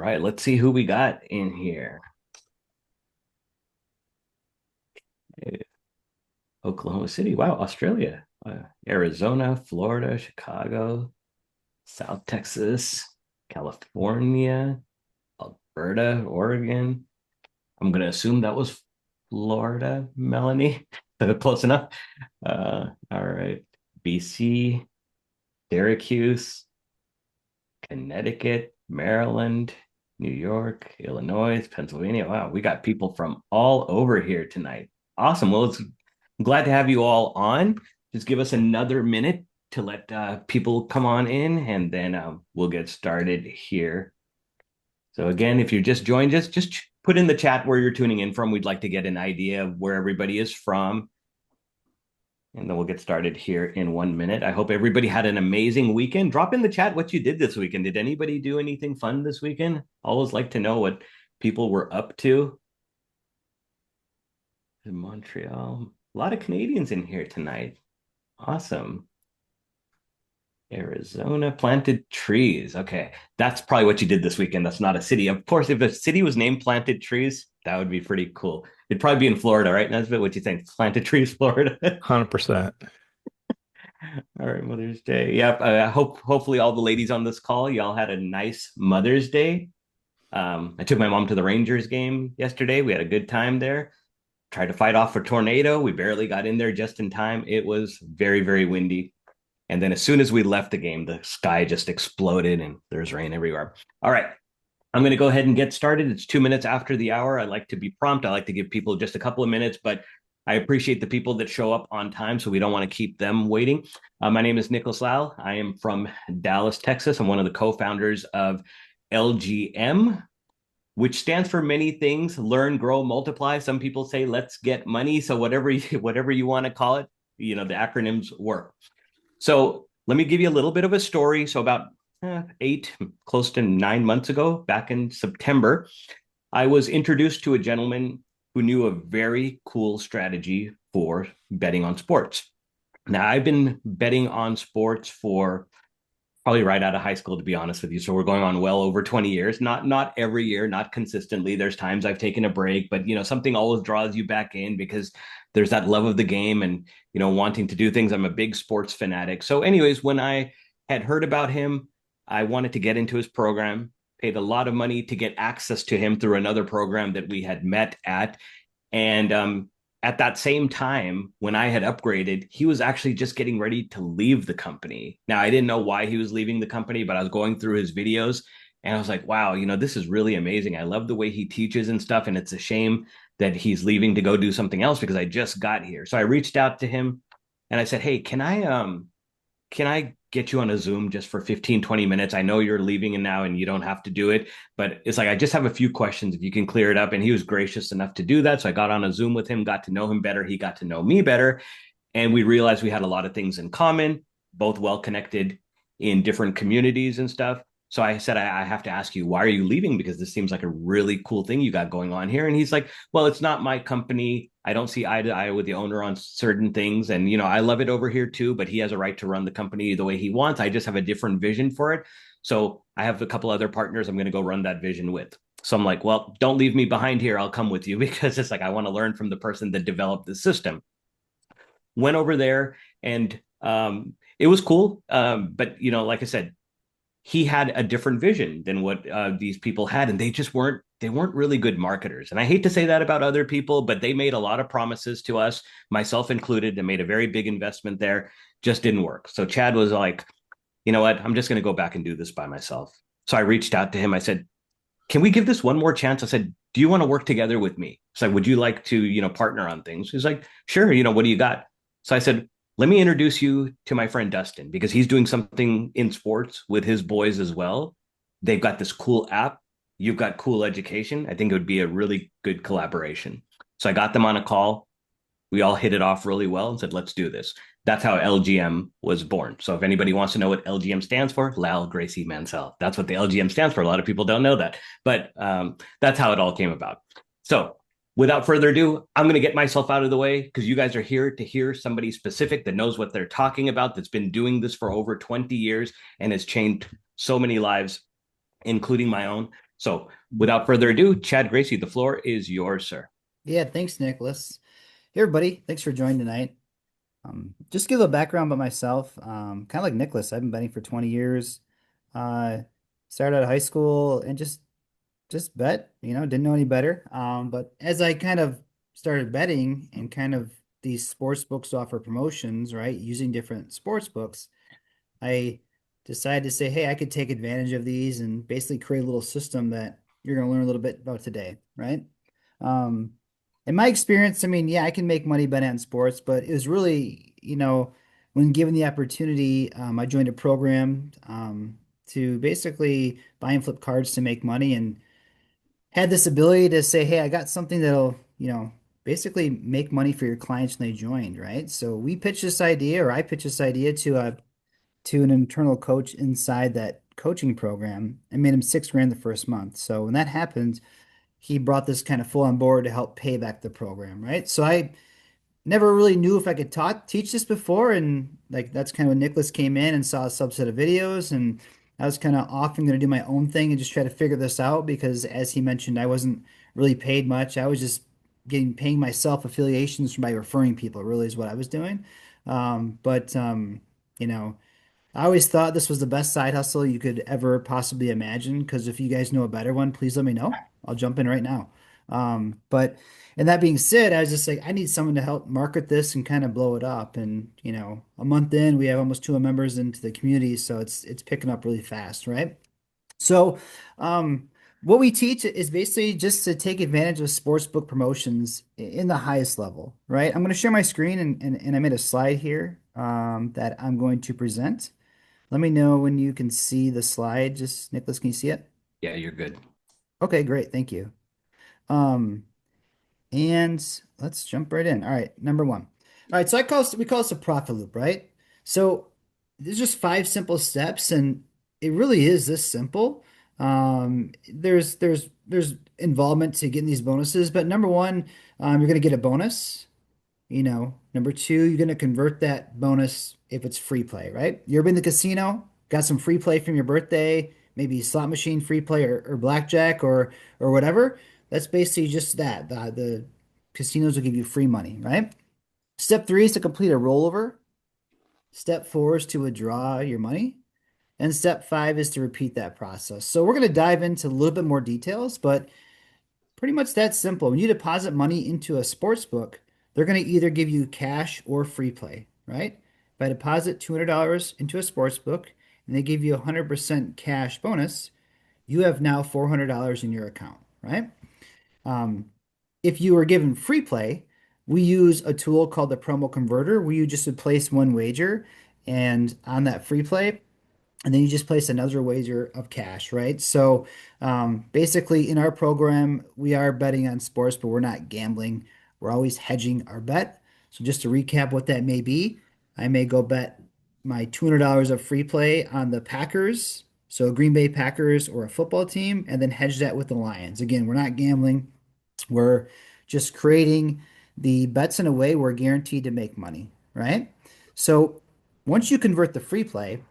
right, let's see who we got in here. Eh, Oklahoma City. Wow, Australia. Arizona, Florida, Chicago, South Texas, California, Alberta, Oregon. I'm going to assume that was Florida, Melanie. Close enough. All right. BC, Syracuse, Connecticut, Maryland, New York, Illinois, Pennsylvania. Wow, we got people from all over here tonight. Awesome. Well, I'm glad to have you all on. Just give us another minute to let people come on in, and then we'll get started here. So, again, if you just joined us, just put in the chat where you're tuning in from. We'd like to get an idea of where everybody is from. And then we'll get started here in 1 minute. I hope everybody had an amazing weekend. Drop in the chat what you did this weekend. Did anybody do anything fun this weekend? Always like to know what people were up to. In Montreal, a lot of Canadians in here tonight. Awesome. Arizona planted trees. Okay, that's probably what you did this weekend. That's not a city. Of course, if a city was named Planted Trees, that would be pretty cool. It'd probably be in Florida, right? Nesbitt, what you think? Planted Trees, Florida. 100%. All right, Mother's Day. Yep. Hopefully all the ladies on this call, y'all had a nice Mother's Day. I took my mom to the Rangers game yesterday. We had a good time there. Tried to fight off a tornado. We barely got in there just in time. It was very, very windy. And then as soon as we left the game, the sky just exploded and there's rain everywhere. All right. I'm going to go ahead and get started. It's 2 minutes after the hour. I like to be prompt. I like to give people just a couple of minutes, but I appreciate the people that show up on time, so we don't want to keep them waiting. My name is Nicholas Lau. I am from Dallas, Texas. I'm one of the co-founders of LGM, which stands for many things: learn, grow, multiply. Some people say let's get money. So whatever you want to call it, the acronyms work. So let me give you a little bit of a story. So about 8, close to 9 months ago, back in September, I was introduced to a gentleman who knew a very cool strategy for betting on sports. Now, I've been betting on sports for probably right out of high school, to be honest with you. So we're going on well over 20 years. Not every year, not consistently. There's times I've taken a break, but something always draws you back in because there's that love of the game and wanting to do things. I'm a big sports fanatic. So, anyways, when I had heard about him, I wanted to get into his program. Paid a lot of money to get access to him through another program that we had met at. And at that same time, when I had upgraded, he was actually just getting ready to leave the company. Now, I didn't know why he was leaving the company, but I was going through his videos and I was like, wow, this is really amazing. I love the way he teaches and stuff. And it's a shame that he's leaving to go do something else because I just got here. So I reached out to him and I said, hey, can I get you on a Zoom just for 15, 20 minutes? I know you're leaving and now and you don't have to do it, but it's like, I just have a few questions if you can clear it up. And he was gracious enough to do that. So I got on a Zoom with him, got to know him better. He got to know me better. And we realized we had a lot of things in common, both well connected in different communities and stuff. So I said, I have to ask you, why are you leaving? Because this seems like a really cool thing you got going on here. And he's like, well, it's not my company. I don't see eye to eye with the owner on certain things. And, I love it over here too, but he has a right to run the company the way he wants. I just have a different vision for it. So I have a couple other partners I'm going to go run that vision with. So I'm like, well, don't leave me behind here. I'll come with you because it's like, I want to learn from the person that developed the system. Went over there and it was cool. But, like I said, he had a different vision than what these people had, and they weren't really good marketers. And I hate to say that about other people, but they made a lot of promises to us, myself included, and made a very big investment there. Just didn't work. So Chad was like, you know what? I'm just going to go back and do this by myself. So I reached out to him. I said, can we give this one more chance? I said, do you want to work together with me? So would you like to, partner on things? He's like, sure. What do you got? So I said, let me introduce you to my friend Dustin because he's doing something in sports with his boys as well. They've got this cool app. You've got cool education. I think it would be a really good collaboration. So I got them on a call. We all hit it off really well and said, let's do this. That's how LGM was born. So if anybody wants to know what LGM stands for, Lal Gracie Mansell. That's what the LGM stands for. A lot of people don't know that, but that's how it all came about. So without further ado, I'm going to get myself out of the way because you guys are here to hear somebody specific that knows what they're talking about, that's been doing this for over 20 years and has changed so many lives, including my own. So without further ado, Chad Gracie, the floor is yours, sir. Yeah, thanks, Nicholas. Hey, everybody. Thanks for joining tonight. Just to give a little background about myself. Kind of like Nicholas, I've been betting for 20 years. Uh, Started out of high school and just bet, didn't know any better. But as I kind of started betting and kind of these sports books offer promotions, right, using different sports books, I decided to say, hey, I could take advantage of these and basically create a little system that you're going to learn a little bit about today, right? Um, in my experience, I mean, yeah, I can make money betting on sports, but it was really, when given the opportunity, I joined a program to basically buy and flip cards to make money and had this ability to say, hey, I got something that'll, basically make money for your clients when they joined, right? So we pitched this idea, or I pitched this idea to an internal coach inside that coaching program and made him 6 grand the first month. So when that happened, he brought this kind of full on board to help pay back the program, right? So I never really knew if I could teach this before, and like that's kind of when Nicholas came in and saw a subset of videos, and I was kind of often going to do my own thing and just try to figure this out because, as he mentioned, I wasn't really paid much. I was just getting paying myself affiliations by referring people. Really, is what I was doing. But you know. I always thought this was the best side hustle you could ever possibly imagine. Because if you guys know a better one, please let me know. I'll jump in right now. But and that being said, I was just like, I need someone to help market this and kind of blow it up. And a month in, we have almost 200 members into the community, so it's picking up really fast, right? So, um, what we teach is basically just to take advantage of sportsbook promotions in the highest level, right? I'm going to share my screen and I made a slide here that I'm going to present. Let me know when you can see the slide. Just Nicholas, can you see it? Yeah, you're good. Okay, great. Thank you. Um, and let's jump right in. All right, number one. All right, so we call this a profit loop, right? So there's just 5 simple steps, and it really is this simple. There's involvement to getting these bonuses, but number one, you're gonna get a bonus. Number two, you're going to convert that bonus if it's free play, right? You ever been to the casino, got some free play from your birthday, maybe slot machine free play or blackjack or whatever. That's basically just that. The casinos will give you free money, right? Step three is to complete a rollover. Step four is to withdraw your money. And step five is to repeat that process. So we're going to dive into a little bit more details, but pretty much that simple. When you deposit money into a sports book, they're going to either give you cash or free play, right? If I deposit $200 into a sports book and they give you a 100% cash bonus, you have now $400 in your account, right? Um, if you were given free play, we use a tool called the promo converter where you just would place one wager and on that free play, and then you just place another wager of cash, right? So basically, in our program, we are betting on sports, but we're not gambling. We're always hedging our bet. So just to recap what that may be, I may go bet my $200 of free play on the Packers, so Green Bay Packers or a football team, and then hedge that with the Lions. Again, we're not gambling. We're just creating the bets in a way we're guaranteed to make money, right? So once you convert the free play,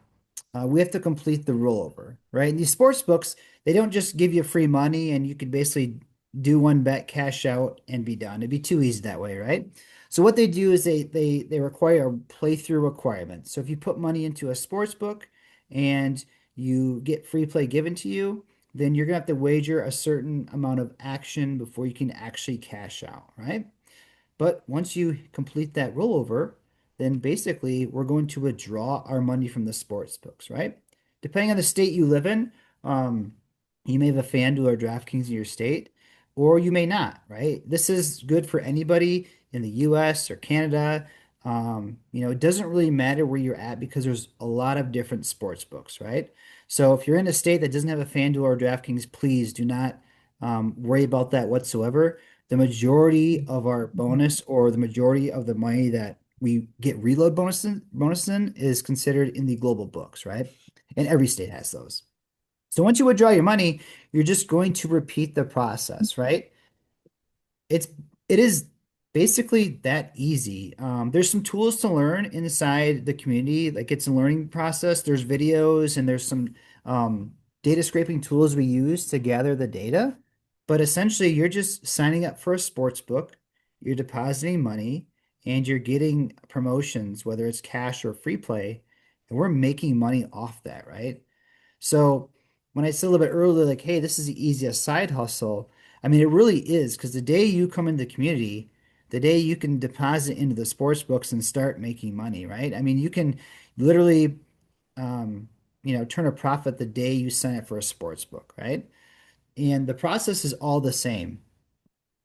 we have to complete the rollover, right? And these sports books, they don't just give you free money and you could basically do one bet, cash out, and be done. It'd be too easy that way, right? So what they do is they require a playthrough requirement. So if you put money into a sports book and you get free play given to you, then you're gonna have to wager a certain amount of action before you can actually cash out, right? But once you complete that rollover, then basically we're going to withdraw our money from the sports books, right? Depending on the state you live in, you may have a FanDuel or DraftKings in your state, or you may not, right? This is good for anybody in the US or Canada. It doesn't really matter where you're at because there's a lot of different sports books, right? So if you're in a state that doesn't have a FanDuel or DraftKings, please do not worry about that whatsoever. The majority of our bonus or the majority of the money that we get reload bonus in is considered in the global books, right? And every state has those. So once you withdraw your money, you're just going to repeat the process, right? It's it is basically that easy. There's some tools to learn inside the community, like it's a learning process. There's videos and there's some data scraping tools we use to gather the data. But essentially, you're just signing up for a sports book, you're depositing money, and you're getting promotions, whether it's cash or free play, and we're making money off that, right? So when I said a little bit earlier, like, hey, this is the easiest side hustle, I mean, it really is because the day you come into the community, the day you can deposit into the sports books and start making money, right? I mean, you can literally, um, turn a profit the day you sign up for a sports book, right? And the process is all the same.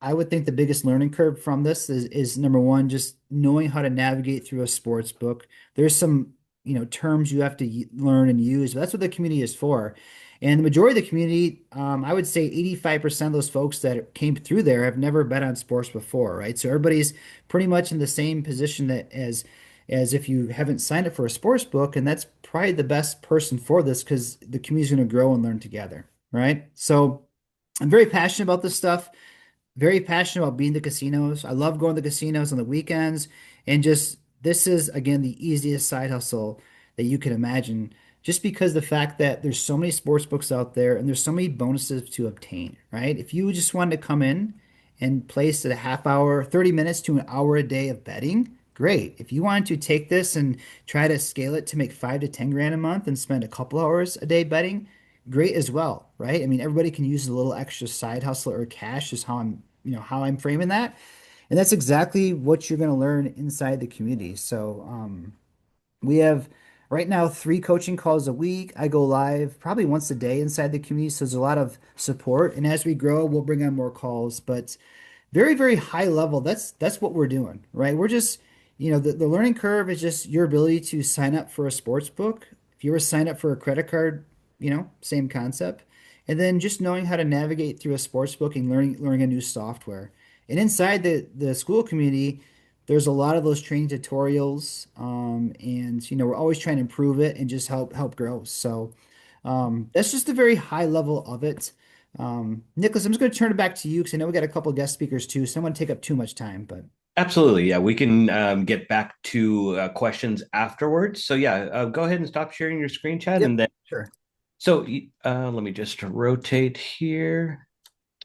I would think the biggest learning curve from this is number one, just knowing how to navigate through a sports book. There's some, terms you have to learn and use, but that's what the community is for. And the majority of the community, I would say 85% of those folks that came through there have never bet on sports before, right? So everybody's pretty much in the same position that as if you haven't signed up for a sports book, and that's probably the best person for this because the community's going to grow and learn together, right? So I'm very passionate about this stuff, very passionate about being the casinos. I love going to the casinos on the weekends, and just this is again the easiest side hustle that you can imagine. Just because the fact that there's so many sports books out there and there's so many bonuses to obtain, right? If you just wanted to come in and place at a half hour, 30 minutes to an hour a day of betting, great. If you wanted to take this and try to scale it to make 5 to 10 grand a month and spend a couple hours a day betting, great as well, right? I mean, everybody can use a little extra side hustle or cash is how I'm framing that. And that's exactly what you're going to learn inside the community. So, we have right now 3 coaching calls a week. I go live probably once a day inside the community. So there's a lot of support. And as we grow, we'll bring on more calls. But very, very high level, that's what we're doing, right? We're just, the learning curve is just your ability to sign up for a sports book. If you were to sign up for a credit card, same concept. And then just knowing how to navigate through a sports book and learning a new software. And inside the school community, there's a lot of those training tutorials, and we're always trying to improve it and just help grow. So that's just a very high level of it. Nicholas, I'm just going to turn it back to you because I know we got a couple of guest speakers too, so I don't want to take up too much time. But Absolutely. Yeah, we can get back to questions afterwards. So yeah, go ahead and stop sharing your screen chat, yep, and then sure. so let me just rotate here.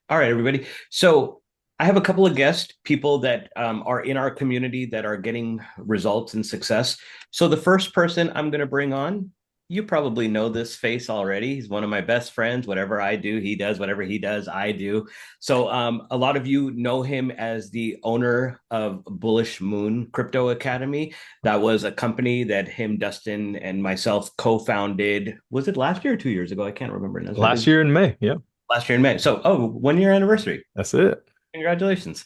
All right, everybody. So I have a couple of guests, people that are in our community that are getting results and success. So the first person I'm going to bring on, you probably know this face already. He's one of my best friends. Whatever I do, he does. Whatever he does, I do. So a lot of you know him as the owner of Bullish Moon Crypto Academy. That was a company that him, Dustin, and myself co-founded. Was it last year or 2 years ago? I can't remember. Last year in May. Yeah, Last year in May. So, oh, 1 year anniversary. that's it. Congratulations.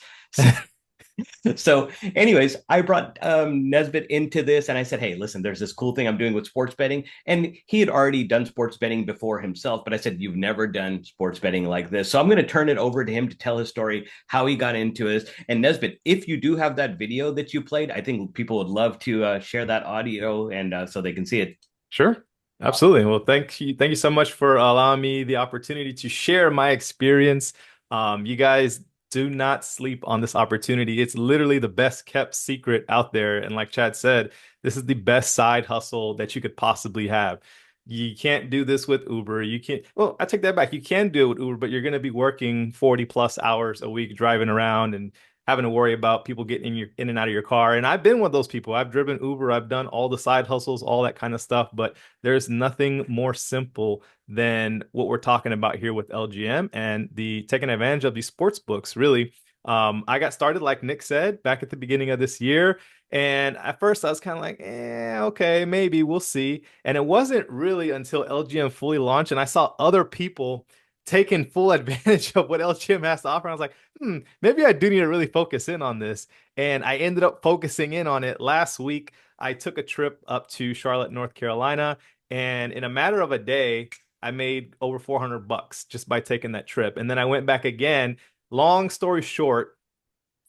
So, anyways, I brought Nesbitt into this and I said, hey, listen, there's this cool thing I'm doing with sports betting. And he had already done sports betting before himself, but I said, you've never done sports betting like this. So I'm going to turn it over to him to tell his story, how he got into it. And Nesbitt, if you do have that video that you played, I think people would love to share that audio and so they can see it. Sure. Absolutely. Well, thank you so much for allowing me the opportunity to share my experience. You guys do not sleep on this opportunity. It's literally the best kept secret out there. And like Chad said, this is the best side hustle that you could possibly have. You can't do this with Uber. You can't, well, I take that back. You can do it with Uber, but you're going to be working 40 plus hours a week driving around and having to worry about people getting in and out of your car. And I've been one of those people. I've driven Uber, I've done all the side hustles, all that kind of stuff, but there's nothing more simple than what we're talking about here with LGM and the taking advantage of these sports books, really. I got started, like Nick said, back at the beginning of this year. And at first I was kind of like, okay, maybe we'll see. And it wasn't really until LGM fully launched and I saw other people taking full advantage of what LGM has to offer. And I was like, maybe I do need to really focus in on this. And I ended up focusing in on it last week. I took a trip up to Charlotte, North Carolina, and in a matter of a day, I made over 400 bucks just by taking that trip. And then I went back again. Long story short,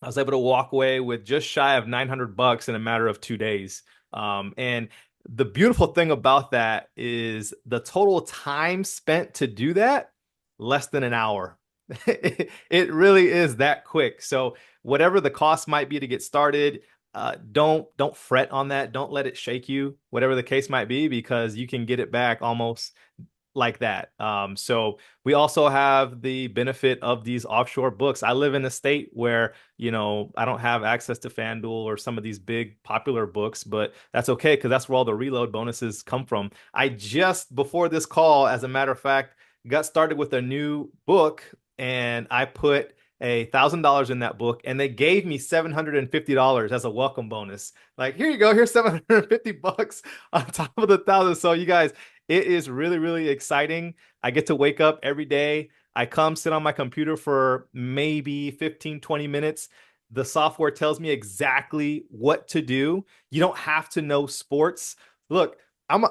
I was able to walk away with just shy of 900 bucks in a matter of 2 days. And the beautiful thing about that is the total time spent to do that, less than an hour. It really is that quick. So whatever the cost might be to get started, don't fret on that. Don't let it shake you, whatever the case might be, because you can get it back almost like that. So we also have the benefit of these offshore books. I live in a state where, I don't have access to FanDuel or some of these big popular books, but that's okay because that's where all the reload bonuses come from. I just before this call, as a matter of fact, got started with a new book, and I put $1,000 in that book, and they gave me $750 as a welcome bonus. Like, here you go, here's $750 on top of the 1,000. So you guys, it is really, really exciting. I get to wake up every day. I come sit on my computer for maybe 15, 20 minutes. The software tells me exactly what to do. You don't have to know sports. Look, I'm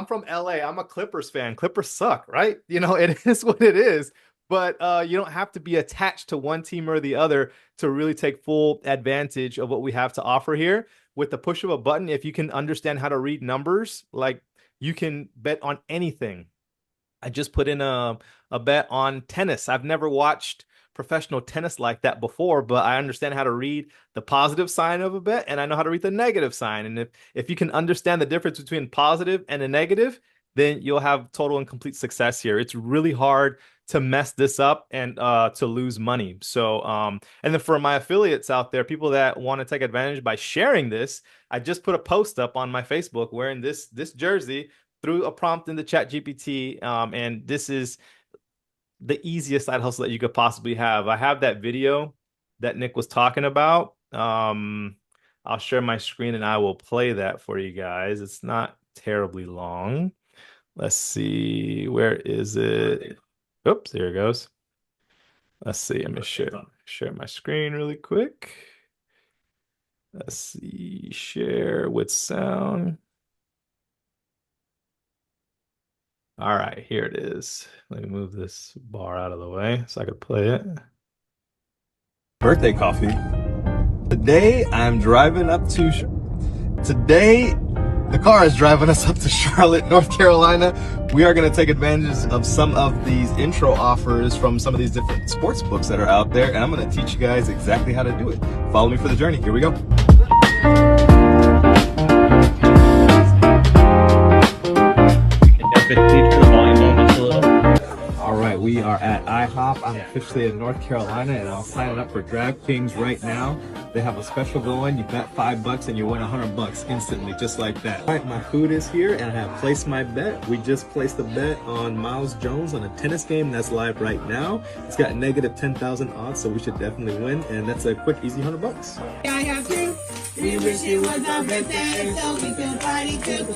from LA. I'm a Clippers fan. Clippers suck, right? It is what it is. But you don't have to be attached to one team or the other to really take full advantage of what we have to offer here. With the push of a button, if you can understand how to read numbers, like, you can bet on anything. I just put in a bet on tennis. I've never watched professional tennis like that before, but I understand how to read the positive sign of a bet, and I know how to read the negative sign. And if you can understand the difference between positive and a negative, then you'll have total and complete success here. It's really hard to mess this up and to lose money. So and then for my affiliates out there, people that want to take advantage by sharing this, I just put a post up on my Facebook wearing this jersey, threw a prompt in the chat GPT, and this is the easiest side hustle that you could possibly have. I have that video that Nick was talking about. I'll share my screen and I will play that for you guys. It's not terribly long. Let's see, where is it? Oops, there it goes. Let's see. Let me share my screen really quick. Let's see, share with sound. All right, here it is. Let me move this bar out of the way so I can play it. Birthday coffee. Today I'm driving up to Today the car is driving us up to Charlotte, North Carolina. We are going to take advantage of some of these intro offers from some of these different sports books that are out there, and I'm going to teach you guys exactly how to do it. Follow me for the journey. Here we go. All right, we are at IHOP. I'm officially in North Carolina, and I'm signing up for DraftKings right now. They have a special going. You bet $5 and you win $100 instantly, just like that. All right, my food is here, and I have placed my bet. We just placed a bet on Miles Jones on a tennis game that's live right now. It's got negative 10,000 odds, so we should definitely win, and that's a quick, easy $100. I have to. We wish it was our birthday so we could party too.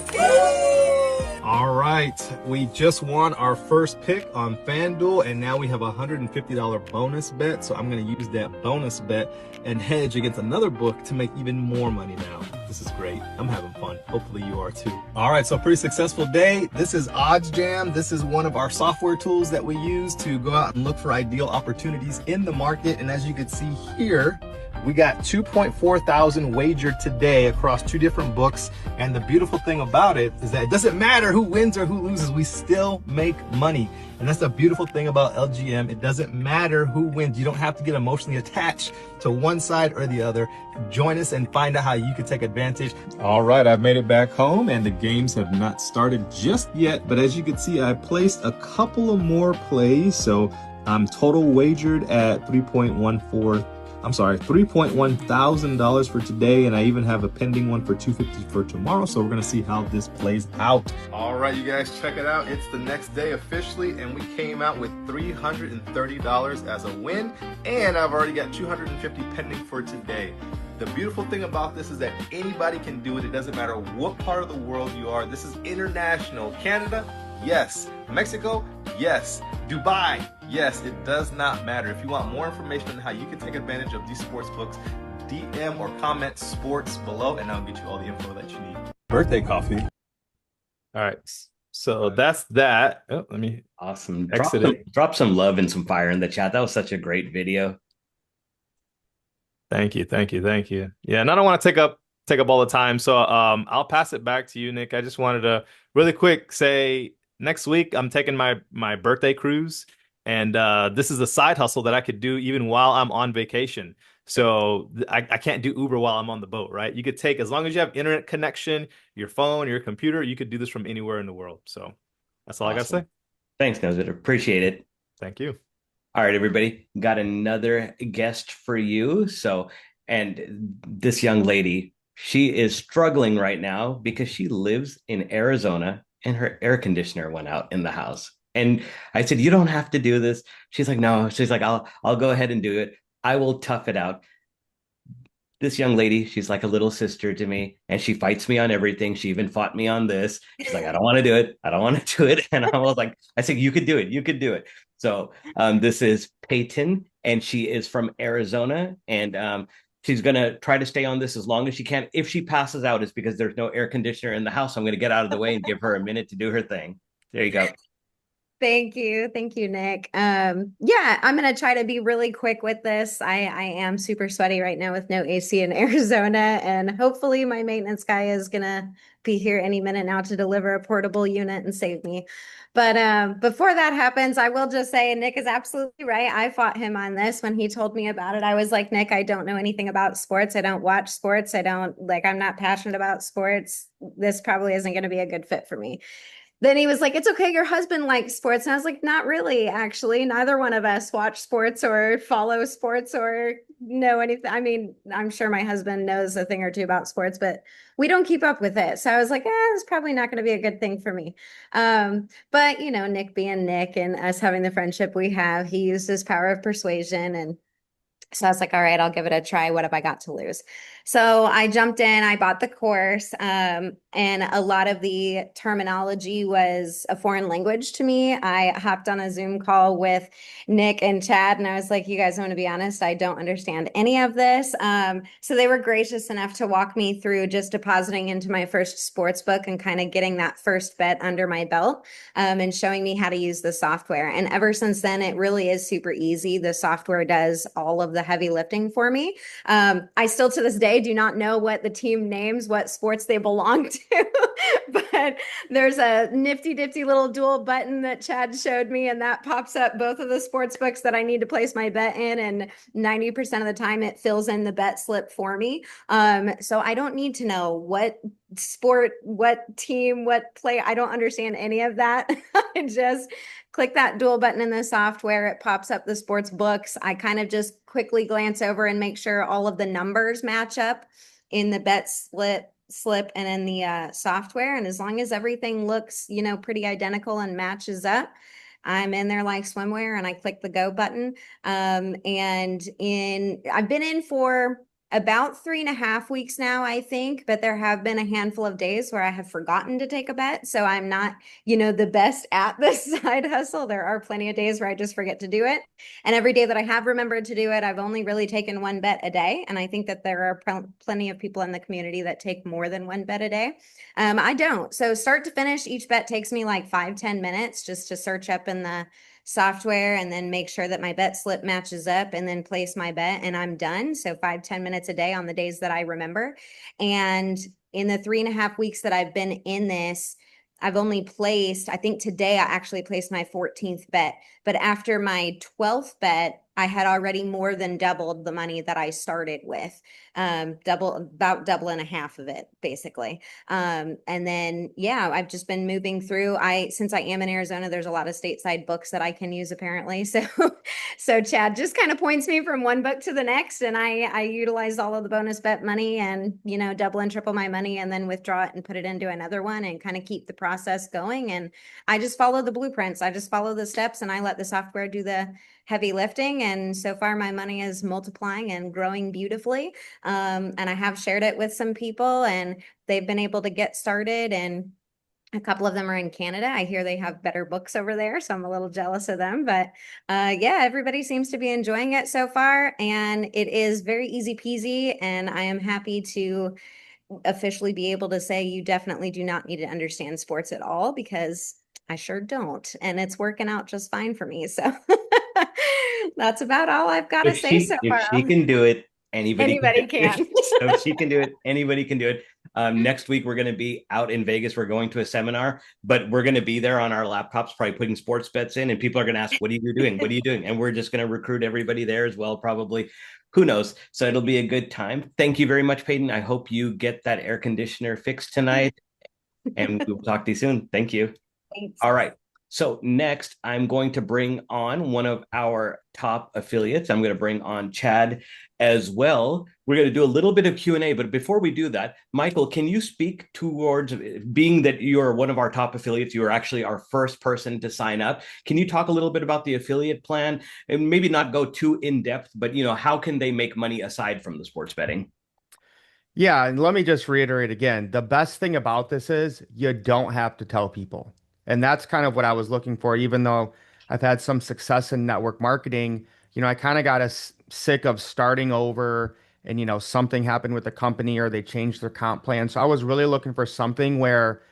All right, we just won our first pick on FanDuel, and now we have a $150 bonus bet. So I'm going to use that bonus bet and hedge against another book to make even more money now. This is great. I'm having fun. Hopefully you are too. All right, so pretty successful day. This is OddsJam. This is one of our software tools that we use to go out and look for ideal opportunities in the market. And as you can see here, we got 2.4 thousand wagered today across 2 different books. And the beautiful thing about it is that it doesn't matter who wins or who loses, we still make money. And that's the beautiful thing about LGM. It doesn't matter who wins. You don't have to get emotionally attached to one side or the other. Join us and find out how you can take advantage. All right, I've made it back home and the games have not started just yet. But as you can see, I placed a couple of more plays. So I'm total wagered at $3.1 thousand for today, and I even have a pending one for $250 for tomorrow. So we're gonna see how this plays out. All right, you guys, check it out. It's the next day officially, and we came out with $330 as a win, and I've already got $250 pending for today. The beautiful thing about this is that anybody can do it. It doesn't matter what part of the world you are. This is international. Canada, yes. Mexico, yes. Dubai, yes. It does not matter. If you want more information on how you can take advantage of these sports books, DM or comment sports below, and I'll get you all the info that you need. Birthday coffee. All right, so that's that. Oh, let me Awesome. exit it. Drop some love and some fire in the chat. That was such a great video. Thank you. Yeah, and I don't want to take up all the time, so I'll pass it back to you, Nick. I just wanted to really quick say next week I'm taking my birthday cruise, and this is a side hustle that I could do even while I'm on vacation. So I can't do Uber while I'm on the boat, right? You could take, as long as you have internet connection, your phone, your computer, you could do this from anywhere in the world. So That's all I got to Awesome. say. Thanks, Nosit. Appreciate it. Thank you. All right, everybody, got another guest for you. So, and this young lady, she is struggling right now because she lives in Arizona and her air conditioner went out in the house. And I said, "You don't have to do this." She's like, "No." She's like, "I'll go ahead and do it. I will tough it out." This young lady, she's like a little sister to me, and she fights me on everything. She even fought me on this. She's like, "I don't want to do it. I don't want to do it." And I was like, I said, "You could do it. You could do it." So this is Peyton, and she is from Arizona, and she's gonna try to stay on this as long as she can. If she passes out, it's because there's no air conditioner in the house. So I'm gonna get out of the way and give her a minute to do her thing. There you go. Thank you. Thank you, Nick. Yeah, I'm gonna try to be really quick with this. I am super sweaty right now with no AC in Arizona, and hopefully my maintenance guy is gonna be here any minute now to deliver a portable unit and save me. But before that happens, I will just say Nick is absolutely right. I fought him on this when he told me about it. I was like, Nick, I don't know anything about sports. I don't watch sports. I don't like, I'm not passionate about sports. This probably isn't going to be a good fit for me. Then he was like, "It's okay. Your husband likes sports." And I was like, "Not really, actually. Neither one of us watch sports or follow sports or know anything. I mean, I'm sure my husband knows a thing or two about sports, but we don't keep up with it." So I was like, it's probably not going to be a good thing for me. But, Nick being Nick and us having the friendship we have, he used his power of persuasion and so I was like, all right, I'll give it a try. What have I got to lose? So I jumped in, I bought the course, and a lot of the terminology was a foreign language to me. I hopped on a Zoom call with Nick and Chad, and I was like, you guys want to be honest, I don't understand any of this. So they were gracious enough to walk me through just depositing into my first sports book and kind of getting that first bet under my belt, and showing me how to use the software. And ever since then, it really is super easy. The software does all of the heavy lifting for me. I still to this day do not know what the team names, what sports they belong to, but there's a nifty difty little dual button that Chad showed me, and that pops up both of the sports books that I need to place my bet in. And 90% of the time, it fills in the bet slip for me. So I don't need to know what sport, what team, what play. I don't understand any of that. I just click that dual button in the software. It pops up the sports books. I kind of just quickly glance over and make sure all of the numbers match up in the bet slip and in the software. And as long as everything looks, pretty identical and matches up, I'm in there like swimwear and I click the go button. And I've been in for about 3.5 weeks now, I think, but there have been a handful of days where I have forgotten to take a bet. So I'm not, the best at this side hustle. There are plenty of days where I just forget to do it. And every day that I have remembered to do it, I've only really taken one bet a day. And I think that there are plenty of people in the community that take more than one bet a day. I don't. So start to finish, each bet takes me like 5-10 minutes just to search up in the software and then make sure that my bet slip matches up and then place my bet and I'm done. So 5-10 minutes a day on the days that I remember. And in the 3.5 weeks that I've been in this, I've only placed, I think today I actually placed my 14th bet. But after my 12th bet, I had already more than doubled the money that I started with, about double and a half of it, basically. And then, yeah, I've just been moving through. Since I am in Arizona, there's a lot of stateside books that I can use apparently. So Chad just kind of points me from one book to the next, and I utilize all of the bonus bet money and, double and triple my money and then withdraw it and put it into another one and kind of keep the process going. And I just follow the blueprints. I just follow the steps and I let the software do the heavy lifting. And so far my money is multiplying and growing beautifully. And I have shared it with some people and they've been able to get started, and a couple of them are in Canada. I hear they have better books over there, so I'm a little jealous of them. But yeah, everybody seems to be enjoying it so far, and it is very easy peasy. And I am happy to officially be able to say you definitely do not need to understand sports at all, because I sure don't, and it's working out just fine for me. So that's about all I've got to say so If far. she can do it, anybody can do Anybody it. can. So if she can do it, anybody can do it. Next week we're going to be out in Vegas. We're going to a seminar, but we're going to be there on our laptops, probably putting sports bets in, and people are going to ask, "What are you doing? What are you doing?" And we're just going to recruit everybody there as well, probably. Who knows? So it'll be a good time. Thank you very much, Peyton. I hope you get that air conditioner fixed tonight, and we'll talk to you soon. Thank you. Thanks. All right. So next, I'm going to bring on one of our top affiliates. I'm going to bring on Chad as well. We're going to do a little bit of Q&A, but before we do that, Michael, can you speak towards, being that you're one of our top affiliates, you are actually our first person to sign up. Can you talk a little bit about the affiliate plan and maybe not go too in depth, but how can they make money aside from the sports betting? Yeah, and let me just reiterate again, the best thing about this is you don't have to tell people. And that's kind of what I was looking for, even though I've had some success in network marketing. I kind of got sick of starting over and, something happened with the company or they changed their comp plan. So I was really looking for something where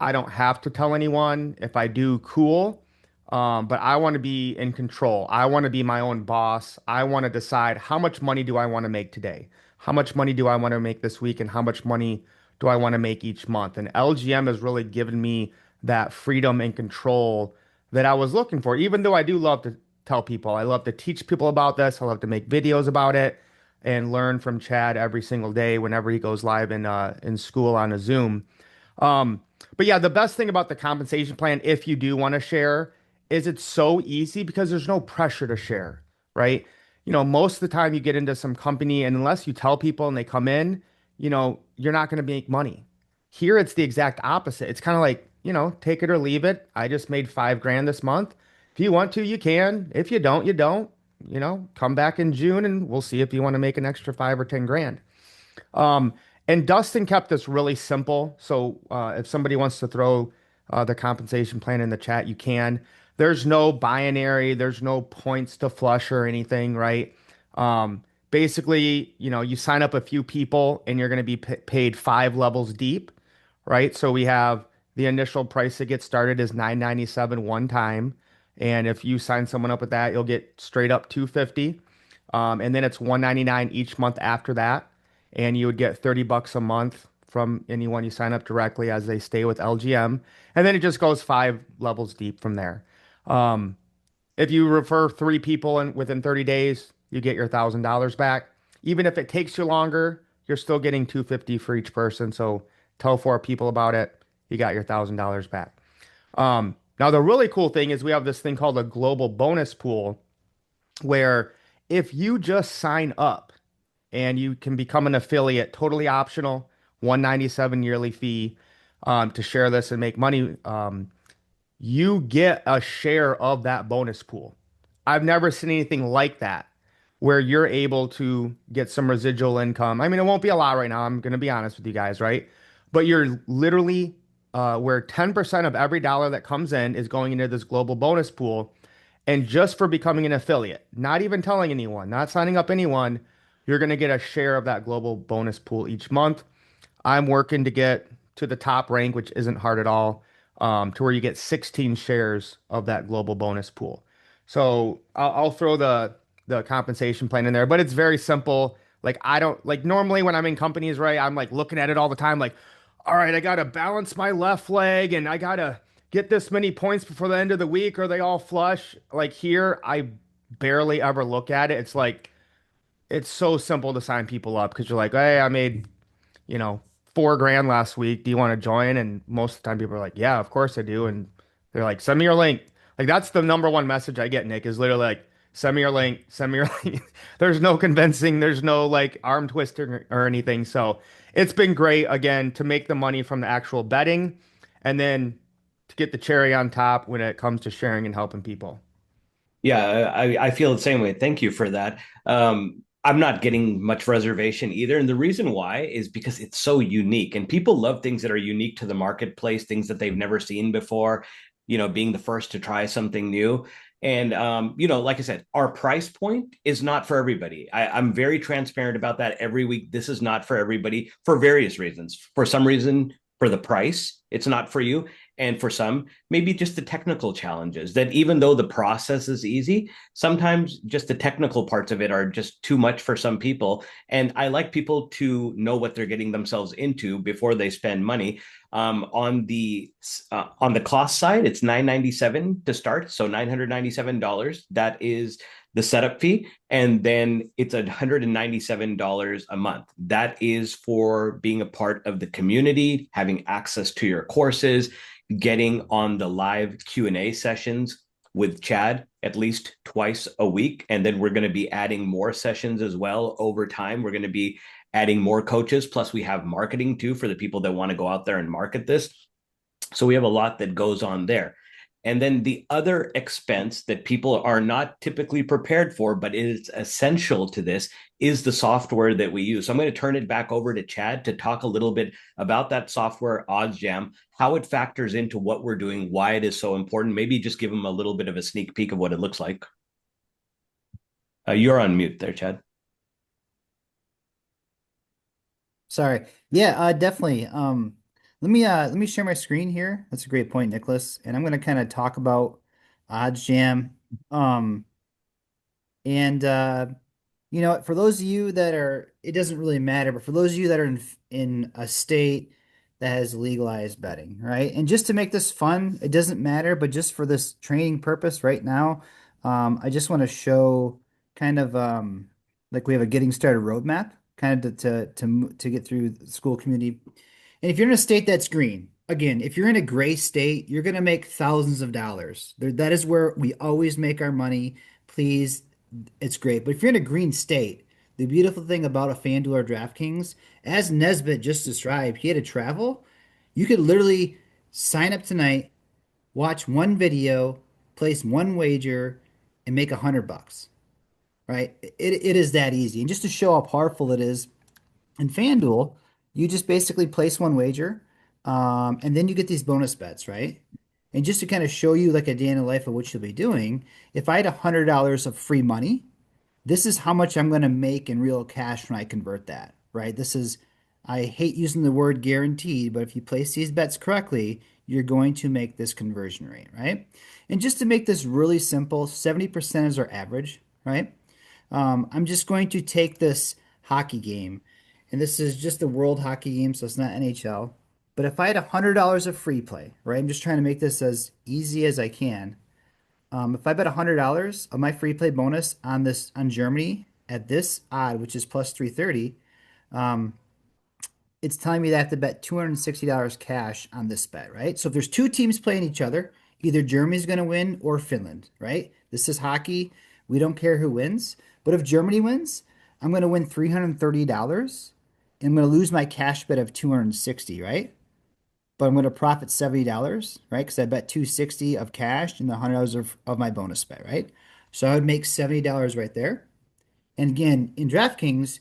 I don't have to tell anyone. If I do, cool. But I want to be in control. I want to be my own boss. I want to decide how much money do I want to make today? How much money do I want to make this week? And how much money do I want to make each month? And LGM has really given me that freedom and control that I was looking for. Even though I do love to tell people, I love to teach people about this. I love to make videos about it and learn from Chad every single day whenever he goes live in school on a Zoom. But yeah, the best thing about the compensation plan, if you do want to share, is it's so easy because there's no pressure to share, right? Most of the time you get into some company and unless you tell people and they come in, you're not going to make money. Here it's the exact opposite. It's kind of like, take it or leave it. I just made 5 grand this month. If you want to, you can. If you don't, you don't. Come back in June and we'll see if you want to make an extra 5 or 10 grand. Um, and Dustin kept this really simple. So if somebody wants to throw the compensation plan in the chat, you can. There's no binary, there's no points to flush or anything, right? Basically, you sign up a few people and you're going to be paid 5 levels deep, right? So we have the initial price to get started is $9.97 one time. And if you sign someone up with that, you'll get straight up 250. And then it's $199 each month after that. And you would get $30 a month from anyone you sign up directly as they stay with LGM. And then it just goes 5 levels deep from there. Um, if you refer 3 people within 30 days, you get your $1,000 back. Even if it takes you longer, you're still getting 250 for each person. So tell 4 people about it, you got your $1,000 back. Now the really cool thing is we have this thing called a global bonus pool, where if you just sign up and you can become an affiliate, totally optional, 197 yearly fee to share this and make money. You get a share of that bonus pool. I've never seen anything like that where you're able to get some residual income. I mean, it won't be a lot right now. I'm going to be honest with you guys, right? But you're literally where 10% of every dollar that comes in is going into this global bonus pool. And just for becoming an affiliate, not even telling anyone, not signing up anyone, you're going to get a share of that global bonus pool each month. I'm working to get to the top rank, which isn't hard at all, to where you get 16 shares of that global bonus pool. So I'll throw the compensation plan in there, but it's very simple. Like I don't like normally when I'm in companies, right? I'm like looking at it all the time, like, all right, I gotta balance my left leg and I gotta get this many points before the end of the week or they all flush. Like here, I barely ever look at it. It's like it's so simple to sign people up because you're like, hey, I made, you know, 4 grand last week. Do you want to join? And most of the time people are like, yeah, of course I do. And they're like, send me your link. Like that's the number one message I get, Nick, is literally like, send me your link, send me your link. There's no convincing, there's no like arm twisting or anything. So it's been great again to make the money from the actual betting and then to get the cherry on top when it comes to sharing and helping people. Yeah, I feel the same way. Thank you for that. I'm not getting much reservation either. And the reason why is because it's so unique and people love things that are unique to the marketplace, things that they've never seen before, being the first to try something new. And, like I said, our price point is not for everybody. I'm very transparent about that every week. This is not for everybody for various reasons. For some reason, for the price, it's not for you. And for some, maybe just the technical challenges that even though the process is easy, sometimes just the technical parts of it are just too much for some people. And I like people to know what they're getting themselves into before they spend money. On the cost side, it's $997 to start, so $997. That is the setup fee, and then it's $197 a month. That is for being a part of the community, having access to your courses, getting on the live Q&A sessions with Chad at least twice a week. And then we're going to be adding more sessions as well over time. We're going to be adding more coaches. Plus, we have marketing too for the people that want to go out there and market this. So we have a lot that goes on there. And then the other expense that people are not typically prepared for, but is essential to this, is the software that we use. So I'm going to turn it back over to Chad to talk a little bit about that software, OddsJam, how it factors into what we're doing, why it is so important. Maybe just give them a little bit of a sneak peek of what it looks like. You're on mute there, Chad. Sorry. Yeah, definitely. Let me share my screen here. That's a great point, Nicholas. And I'm going to kind of talk about OddsJam. Um, and you know, for those of you that are, it doesn't really matter, but for those of you that are in a state that has legalized betting, right? And just to make this fun, it doesn't matter, but just for this training purpose right now, I just want to show kind of like we have a getting started roadmap, kind of to get through the school community. And if you're in a state that's green, again, if you're in a gray state, you're going to make thousands of dollars. That is where we always make our money. Please, it's great. But if you're in a green state, the beautiful thing about a FanDuel or DraftKings, as Nesbitt just described, he had to travel. You could literally sign up tonight, watch one video, place one wager, and make $100, right? It is that easy. And just to show how powerful it is, in FanDuel, you just basically place one wager, and then you get these bonus bets, right? And just to kind of show you like a day in the life of what you'll be doing, if I had $100 of free money, this is how much I'm going to make in real cash when I convert that, right? This is, I hate using the word guaranteed, but if you place these bets correctly, you're going to make this conversion rate, right? And just to make this really simple, 70% is our average, right? I'm just going to take this hockey game, and this is just the World Hockey Game, so it's not NHL. But if I had $100 of free play, right? I'm just trying to make this as easy as I can. If I bet $100 of my free play bonus on this on Germany at this odd, which is plus 330, um, it's telling me that I have to bet $260 cash on this bet, right? So if there's two teams playing each other, either Germany's going to win or Finland, right? This is hockey. We don't care who wins. But if Germany wins, I'm going to win $330 and I'm going to lose my cash bet of 260, right? But I'm going to profit $70, right? Because I bet 260 of cash and the $100 of my bonus bet, right? So I would make $70 right there. And again, in DraftKings,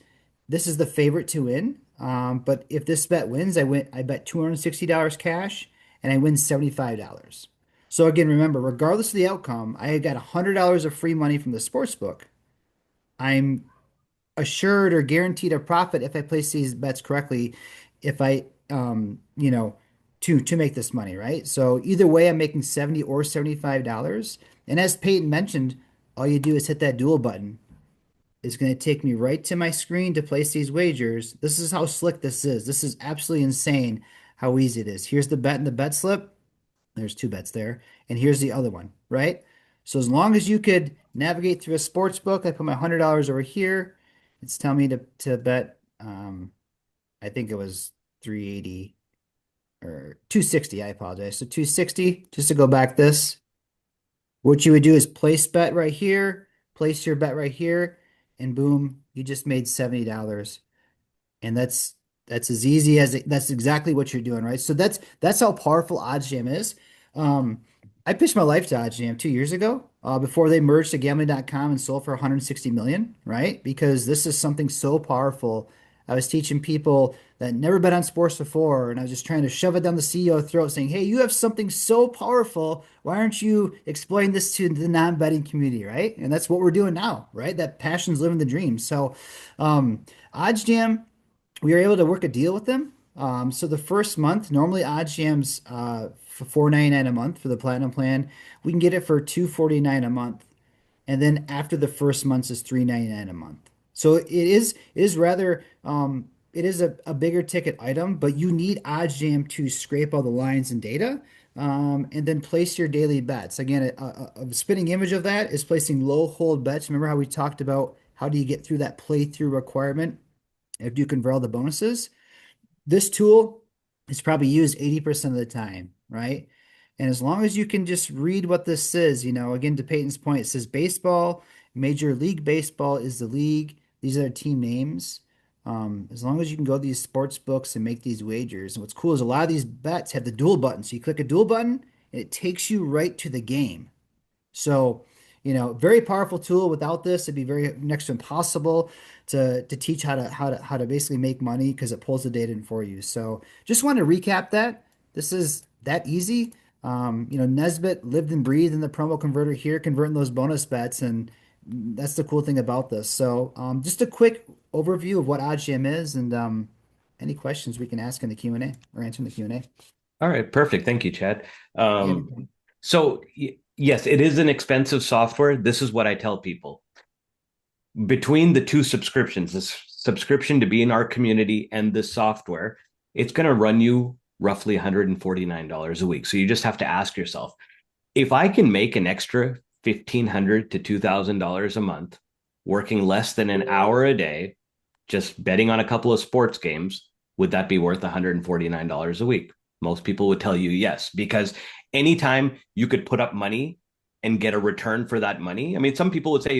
this is the favorite to win. But if this bet wins, I bet $260 cash and I win $75. So again, remember, regardless of the outcome, I got $100 of free money from the sportsbook. I'm assured or guaranteed a profit if I place these bets correctly, if I you know, to make this money, right? So either way, I'm making 70 or $75. And as Peyton mentioned, all you do is hit that dual button. It's going to take me right to my screen to place these wagers. This is how slick this is. This is absolutely insane how easy it is. Here's the bet in the bet slip. There's two bets there. And here's the other one, right? So as long as you could navigate through a sports book, I put my $100 over here. It's telling me to bet, I think it was 380 or 260. I apologize. So 260, just to go back this. What you would do is place bet right here, place your bet right here, and boom, you just made $70. And that's as easy as that's exactly what you're doing, right? So that's how powerful OddsJam is. I pitched my life to OddsJam 2 years ago, before they merged to gambling.com and sold for 160 million, right? Because this is something so powerful. I was teaching people that never bet on sports before, and I was just trying to shove it down the CEO throat, saying, "Hey, you have something so powerful. Why aren't you explaining this to the non-betting community, right?" And that's what we're doing now, right? That passion's living the dream. So, OddsJam, we were able to work a deal with them. So the first month, normally OddsJam's for $4.99 a month for the platinum plan. We can get it for $2.49 a month, and then after the first month is $3.99 a month. So it is rather it is a bigger ticket item, but you need OddsJam to scrape all the lines and data, and then place your daily bets. Again, a spinning image of that is placing low hold bets. Remember how we talked about how do you get through that playthrough requirement if you convert all the bonuses? This tool is probably used 80% of the time, right? And as long as you can just read what this says, again, to Peyton's point, it says baseball, Major League Baseball is the league. These are their team names. As long as you can go to these sports books and make these wagers. And what's cool is a lot of these bets have the dual button. So you click a dual button and it takes you right to the game. So, very powerful tool. Without this, it'd be very next to impossible to teach how to basically make money because it pulls the data in for you. So just want to recap that. This is that easy. Nesbitt lived and breathed in the promo converter here, converting those bonus bets, and that's the cool thing about this. So just a quick overview of what OddsJam is, and any questions we can ask in the Q&A or answer in the Q&A. All right, perfect. Thank you, Chad. Yeah. So yes, it is an expensive software. This is what I tell people. Between the two subscriptions, this subscription to be in our community and the software, it's going to run you roughly $149 a week. So you just have to ask yourself, if I can make an extra $1,500 to $2,000 a month, working less than an hour a day, just betting on a couple of sports games, would that be worth $149 a week? Most people would tell you yes, because anytime you could put up money and get a return for that money. I mean, some people would say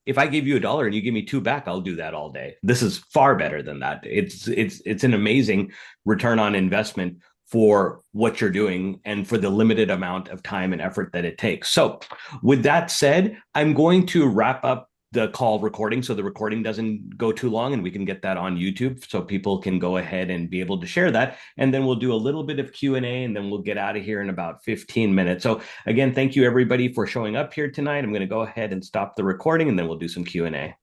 if I gave you $1 and you give me two back, I'll do that all day. This is far better than that. It's an amazing return on investment for what you're doing and for the limited amount of time and effort that it takes. So with that said, I'm going to wrap up the call recording so the recording doesn't go too long and we can get that on YouTube so people can go ahead and be able to share that. And then we'll do a little bit of Q&A and then we'll get out of here in about 15 minutes. So again, thank you everybody for showing up here tonight. I'm going to go ahead and stop the recording and then we'll do some Q&A.